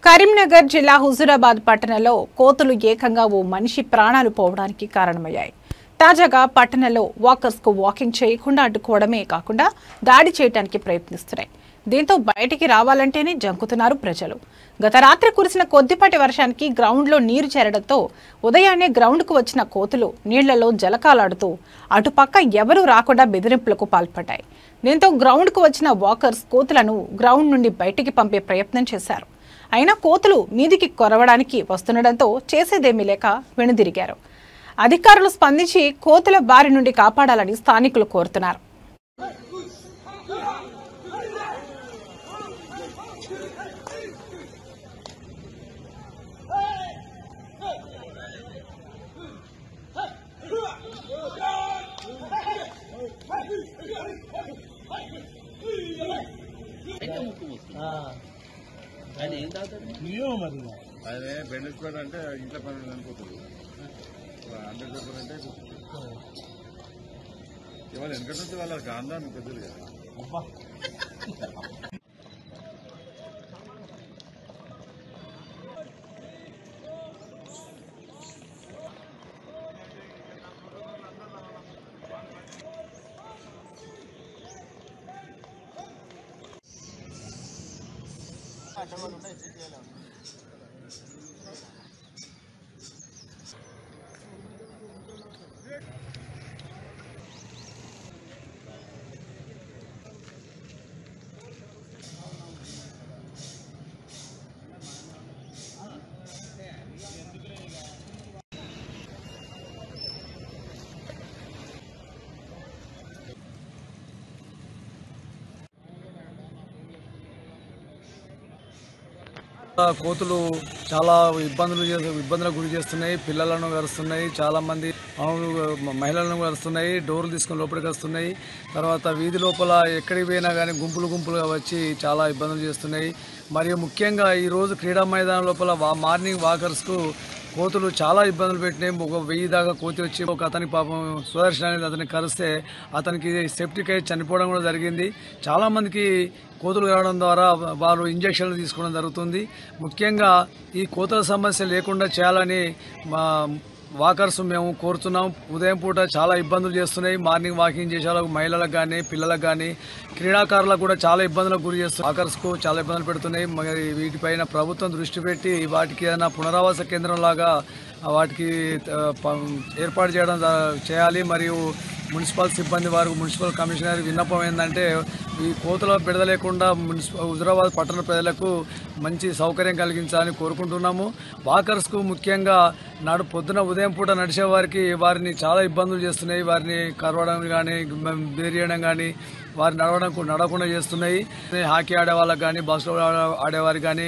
కరీంనగర్ జిల్లా హుజూరాబాద్ పట్టణంలో కోతులు ఏకంగా ఓ మనిషి ప్రాణాలు పోవడానికి కారణమయ్యాయి. తాజాగా పట్టణంలో వాకర్స్ కు వాకింగ్ చేయకుండా అడ్డుకోవడమే కాకుండా దాడి చేయడానికి ప్రయత్నిస్తున్నాయి. దీంతో బయటికి రావాలంటేనే జంకుతున్నారు ప్రజలు. గత రాత్రి కురిసిన కొద్దిపాటి వర్షానికి గ్రౌండ్లో నీరు చేరడంతో ఉదయాన్నే గ్రౌండ్కు వచ్చిన కోతులు నీళ్లలో జలకాలాడుతూ అటుపక్క ఎవరూ రాకుండా బెదిరింపులకు పాల్పడ్డాయి. దీంతో గ్రౌండ్కు వచ్చిన వాకర్స్ కోతులను గ్రౌండ్ నుండి బయటికి పంపే ప్రయత్నం చేశారు. అయినా కోతులు మీదికి కొరవడానికి వస్తుండటంతో చేసేదేమీ లేక వెనుదిరిగారు. అధికారులు స్పందించి కోతుల బారి నుండి కాపాడాలని స్థానికులు కోరుతున్నారు. అదే బెండేజ్ అంటే ఇంట్లో పని అనుకుంటుంది. 100 అంటే ఇవాళ వెనకటి వాళ్ళ గాంధాన్ని పెద్దలు కదా. కోతులు చాలా ఇబ్బందులకు గురి చేస్తున్నాయి. పిల్లలను కరుస్తున్నాయి, చాలా మంది మహిళలను కరుస్తున్నాయి, డోర్లు తీసుకుని లోపలికి వస్తున్నాయి. తర్వాత వీధి లోపల ఎక్కడికి పోయినా కానీ గుంపులుగా వచ్చి చాలా ఇబ్బందులు చేస్తున్నాయి. మరియు ముఖ్యంగా ఈరోజు క్రీడా మైదానం లోపల మార్నింగ్ వాకర్స్కు కోతులు చాలా ఇబ్బందులు పెట్టినాయి. 1000 దాకా కోతి వచ్చి ఒక అతని పాపం సుదర్శన్ అనేది అతనికి కరిస్తే అతనికి సెప్టిక్ అయి చనిపోవడం కూడా జరిగింది. చాలా మందికి కోతులు రావడం ద్వారా వారు ఇంజక్షన్లు తీసుకోవడం జరుగుతుంది. ముఖ్యంగా ఈ కోతుల సమస్య లేకుండా చేయాలని వాకర్స్ మేము కోరుతున్నాం. ఉదయం పూట చాలా ఇబ్బందులు చేస్తున్నాయి. మార్నింగ్ వాకింగ్ చేసే వాళ్ళకు, మహిళలకు కానీ పిల్లలకు కానీ క్రీడాకారులకు కూడా చాలా ఇబ్బందులకు గురి చేస్తున్నాయి. వాకర్స్కు చాలా ఇబ్బందులు పెడుతున్నాయి. మరి వీటిపైన ప్రభుత్వం దృష్టి పెట్టి వాటికి ఏదైనా పునరావాస కేంద్రం లాగా వాటికి ఏర్పాటు చేయాలి. మరియు మున్సిపల్ సిబ్బంది వారికి మున్సిపల్ కమిషనర్ విన్నపం ఏంటంటే ఈ కోతుల బెడద లేకుండా హుజూరాబాద్ పట్టణ ప్రజలకు మంచి సౌకర్యం కలిగించాలని కోరుకుంటున్నాము. వాకర్స్కు ముఖ్యంగా పొద్దున ఉదయం పూట నడిచే వారిని చాలా ఇబ్బందులు చేస్తున్నాయి. వారిని కరవడం కానీ, బెదిరియడం కానీ, వారిని నడవకుండా చేస్తున్నాయి. హాకీ ఆడే వాళ్ళకి కానీ, బాస్కెట్బాల్ ఆడేవారికి కానీ,